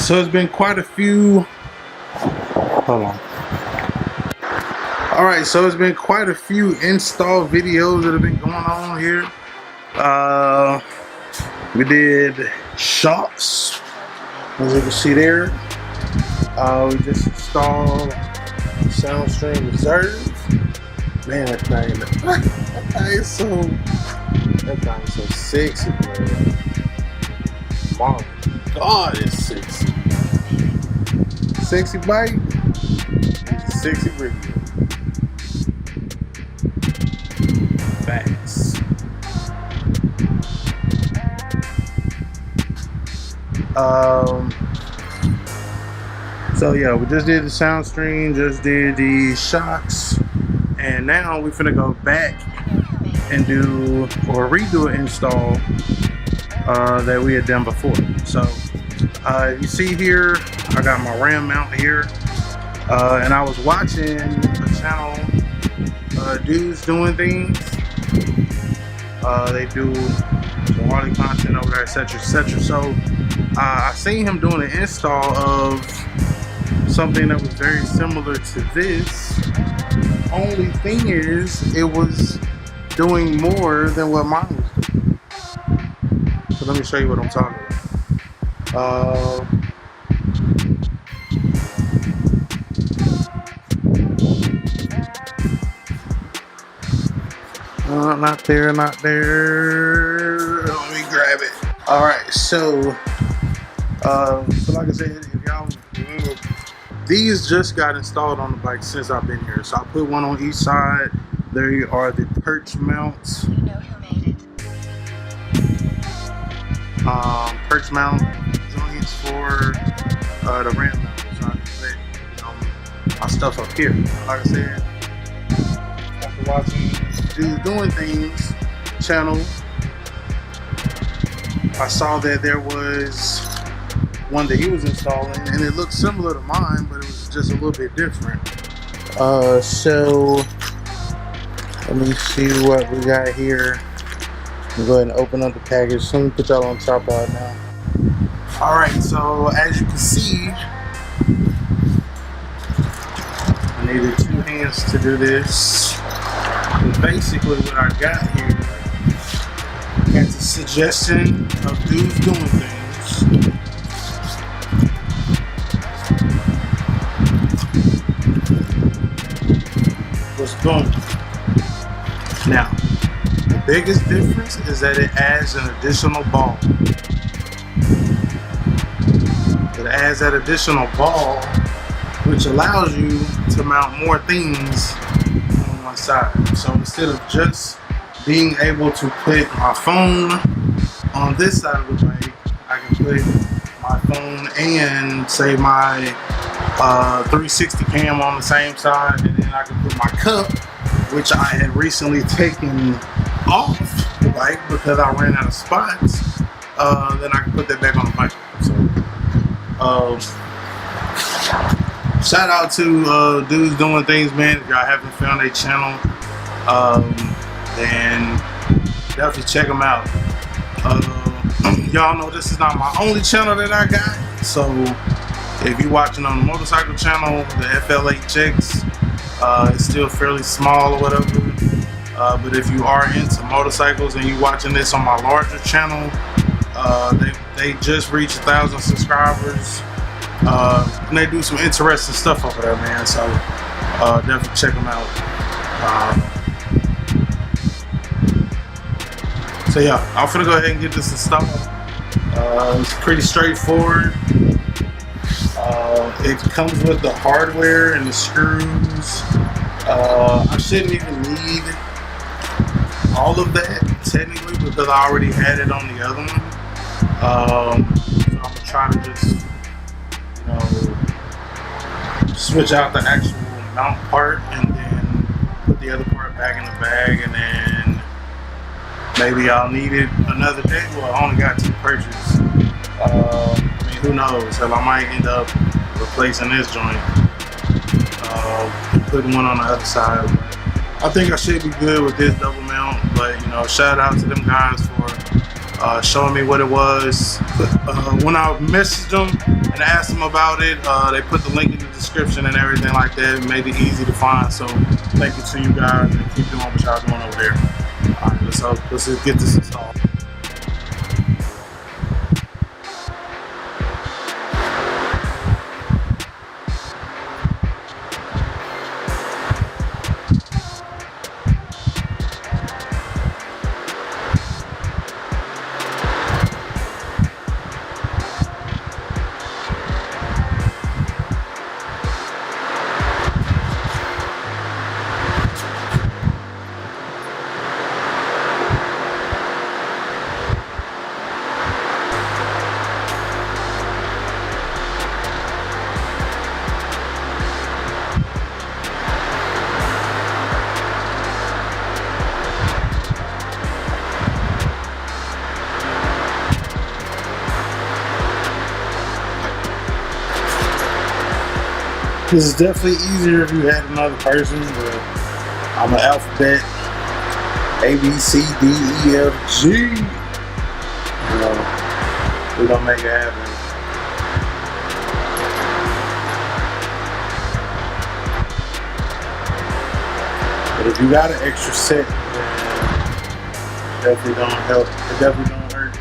So it's been quite a few. Hold on. All right, so it's been quite a few install videos that have been going on here. We did shocks, as you can see there. We just installed SoundStream Reserve. Man, that thing is so sexy, man. My God, it's sexy. Sexy bike, it's a sexy radio. Facts. So yeah, we just did the SoundStream, just did the shocks, and now we're finna go back and do or redo an install that we had done before. So you see here, I got my Ram mount here, and I was watching the channel Dudes Doing Things. They do some Harley content over there, etc, etc. So I seen him doing an install of something that was very similar to this. Only thing is, it was doing more than what mine was doing. So let me show you what I'm talking about. Not there, not there. Let me grab it. All right, so like I said, if y'all remember, these just got installed on the bike since I've been here. So I put one on each side. There are the perch mounts. You know who made it. Perch mount joints for the Ram mount. So I can put my stuff up here. Like I said, after watching Dudes Doing Things channel, I saw that there was one that he was installing, and it looked similar to mine, but it was just a little bit different. So let me see what we got here. I'm going to open up the package. Let me put y'all on top of it now. All right, so as you can see, I needed 2 hands to do this. And basically what I got here, at the suggestion of Dudes Doing Things, was boom. Now, the biggest difference is that it adds an additional ball. It adds that additional ball, which allows you to mount more things on one side. So instead of just being able to put my phone on this side of the bike, I can put my phone and say my 360 cam on the same side, and then I can put my cup, which I had recently taken off the bike because I ran out of spots. Then I can put that back on the bike. So shout out to Dudes Doing Things, man. If y'all haven't found their channel, then definitely check them out. Y'all know this is not my only channel that I got, so if you're watching on the motorcycle channel, the flhx, it's still fairly small or whatever, but if you are into motorcycles and you're watching this on my larger channel, they just reached 1,000 subscribers, and they do some interesting stuff over there, man. So definitely check them out. So yeah, I'm gonna go ahead and get this installed. It's pretty straightforward. It comes with the hardware and the screws. I shouldn't even need all of that technically because I already had it on the other one. So I'm gonna try to just, switch out the actual mount part and then put the other part back in the bag, and then maybe I'll need it another day. Well, I only got 2 purchases. I mean, who knows? Hell, I might end up replacing this joint and putting one on the other side. But I think I should be good with this double mount. But shout out to them guys for showing me what it was. When I messaged them and asked them about it, they put the link in the description and everything like that. It made it easy to find. So thank you to you guys, and keep doing what y'all doing over there. All right, let's just get this installed. This is definitely easier if you had another person, but I'm an alphabet A, B, C, D, E, F, G. You know, we're gonna make it happen. But if you got an extra set, then it definitely don't help. It definitely don't hurt.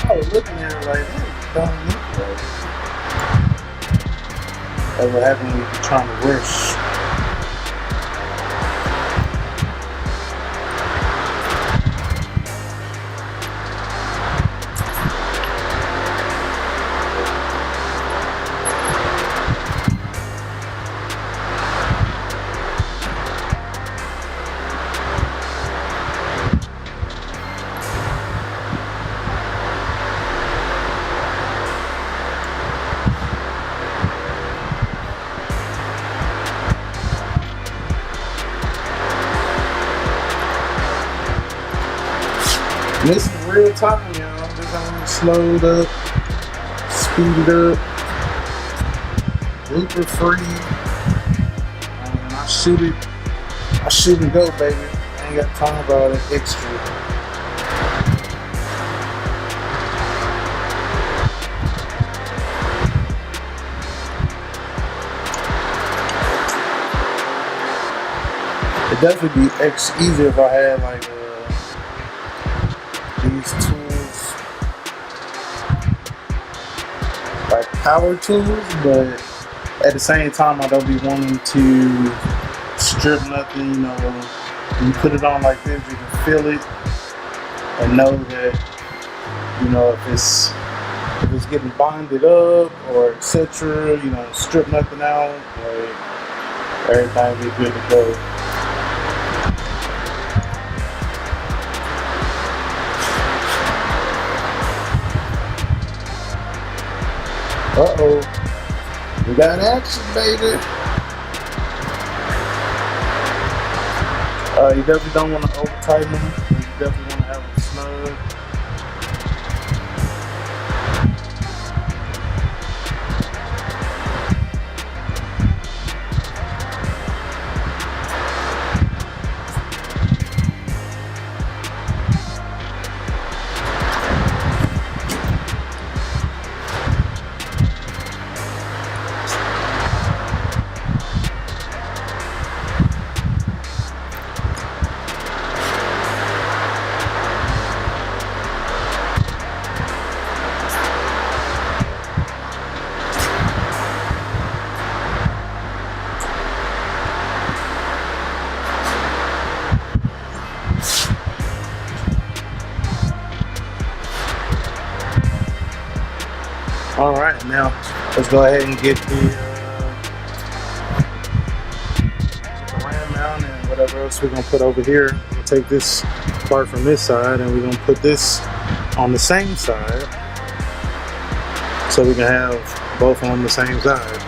I was looking at it like, this don't look right. That's what happened when you're trying to rush. And this is real time, y'all. This ain't slowed up, speeded up, blooper free. And I shoot and go, baby. I ain't got time for all that extra. It'd definitely be easier if I had like these tools, like power tools, but at the same time I don't be wanting to strip nothing. You know, when you put it on like this, you can feel it and know that, you know, if it's getting bonded up or etc. You know, strip nothing out, like everything be good to go. Uh-oh. We got action, baby. You definitely don't want to over tighten them. You definitely want to have them snug. Alright, now let's go ahead and get the ram mount and whatever else we're going to put over here. We'll take this part from this side and we're going to put this on the same side so we can have both on the same side.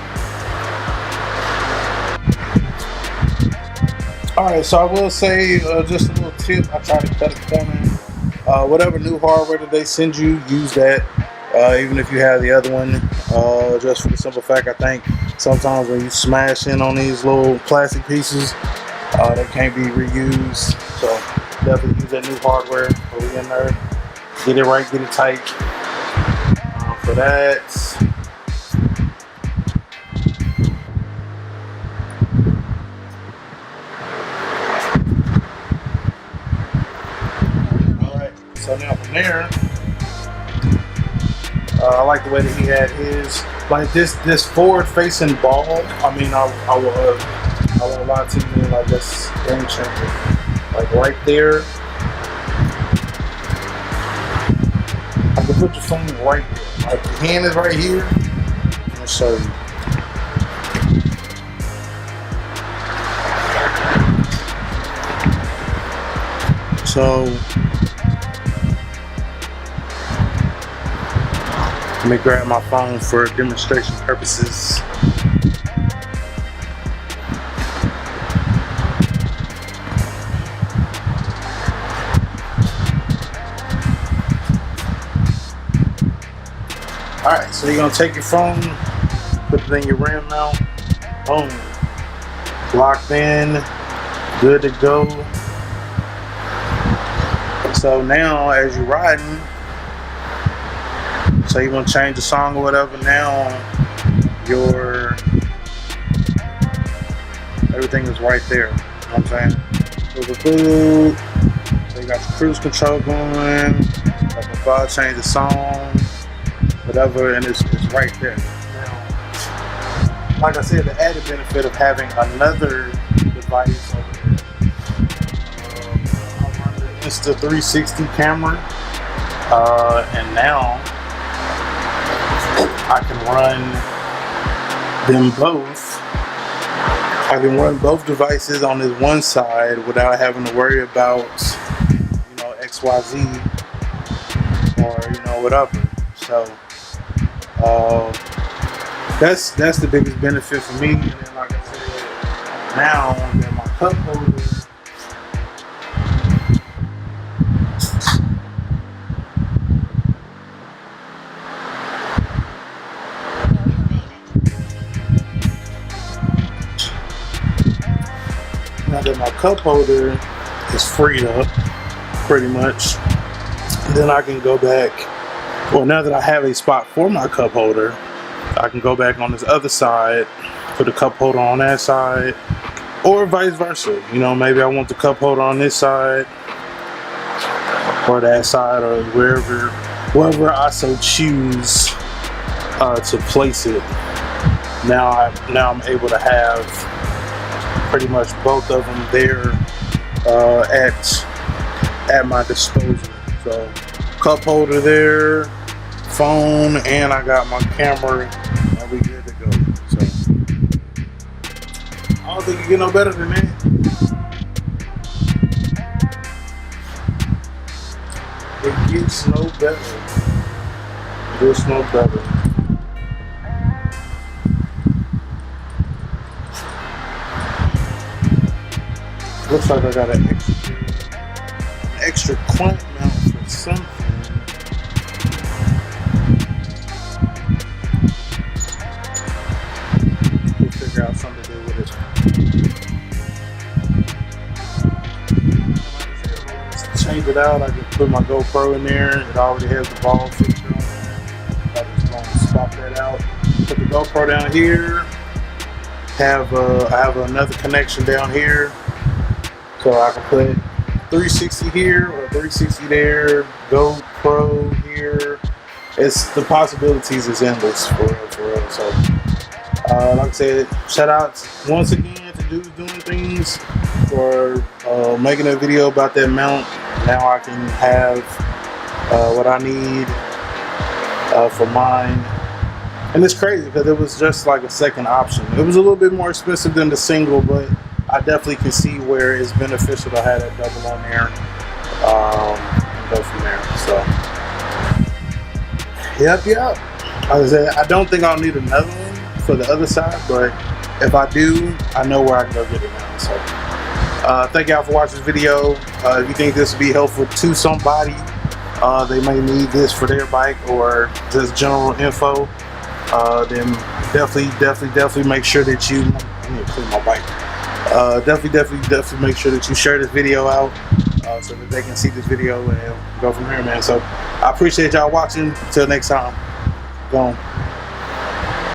Alright, so I will say just a little tip. I try to cut a corner. Whatever new hardware that they send you, use that. Even if you have the other one, just for the simple fact, I think sometimes when you smash in on these little plastic pieces, they can't be reused. So definitely use that new hardware. Put it in there, get it right, get it tight. For that, all right. So now from there. I like the way that he had his, like this forward-facing ball. I mean, I won't lie to you, like that's game changer. Like right there, I can put your phone right there. Like your hand is right here. I'm gonna show you. So. Let me grab my phone for demonstration purposes. Alright, so you're going to take your phone, put it in your ram mount, boom, locked in, good to go. So now as you're riding, so you want to change the song or whatever, now everything is right there. You know what I'm saying? So you got your cruise control going, like if I change the song, whatever, and it's right there. Now, like I said, the added benefit of having another device over there. I'm running the Insta360 camera, and now I can run them both. I can run both devices on this one side without having to worry about, XYZ or whatever. So that's the biggest benefit for me. And then, like I said, now that my cup holder. Now that my cup holder is freed up, pretty much, then I can go back. Well, now that I have a spot for my cup holder, I can go back on this other side, put a cup holder on that side, or vice versa. Maybe I want the cup holder on this side, or that side, or wherever I so choose to place it. Now I'm able to have pretty much both of them there at my disposal. So cup holder there, phone, and I got my camera, and we good to go. So I don't think you get no better than that. It gets no better. It gets no better. Looks like I got an extra clamp mount for something. We'll figure out something to do with it. Change it out. I just put my GoPro in there. It already has the ball feature on it. I'm just going to swap that out. Put the GoPro down here. I have another connection down here, so I can put 360 here or 360 there. GoPro here. The possibilities is endless for real. So, like I said, shout out once again to Dudes Doing Things for making a video about that mount. Now I can have what I need for mine. And it's crazy because it was just like a second option. It was a little bit more expensive than the single, but I definitely can see where it's beneficial to have that double on there and go from there. So, yep. Like I said, I don't think I'll need another one for the other side, but if I do, I know where I can go get it now. So, thank y'all for watching this video. If you think this would be helpful to somebody, they may need this for their bike or just general info, then definitely make sure that you, I need to clean my bike. Definitely make sure that you share this video out so that they can see this video and go from here, man. So I appreciate y'all watching. Until next time, go on.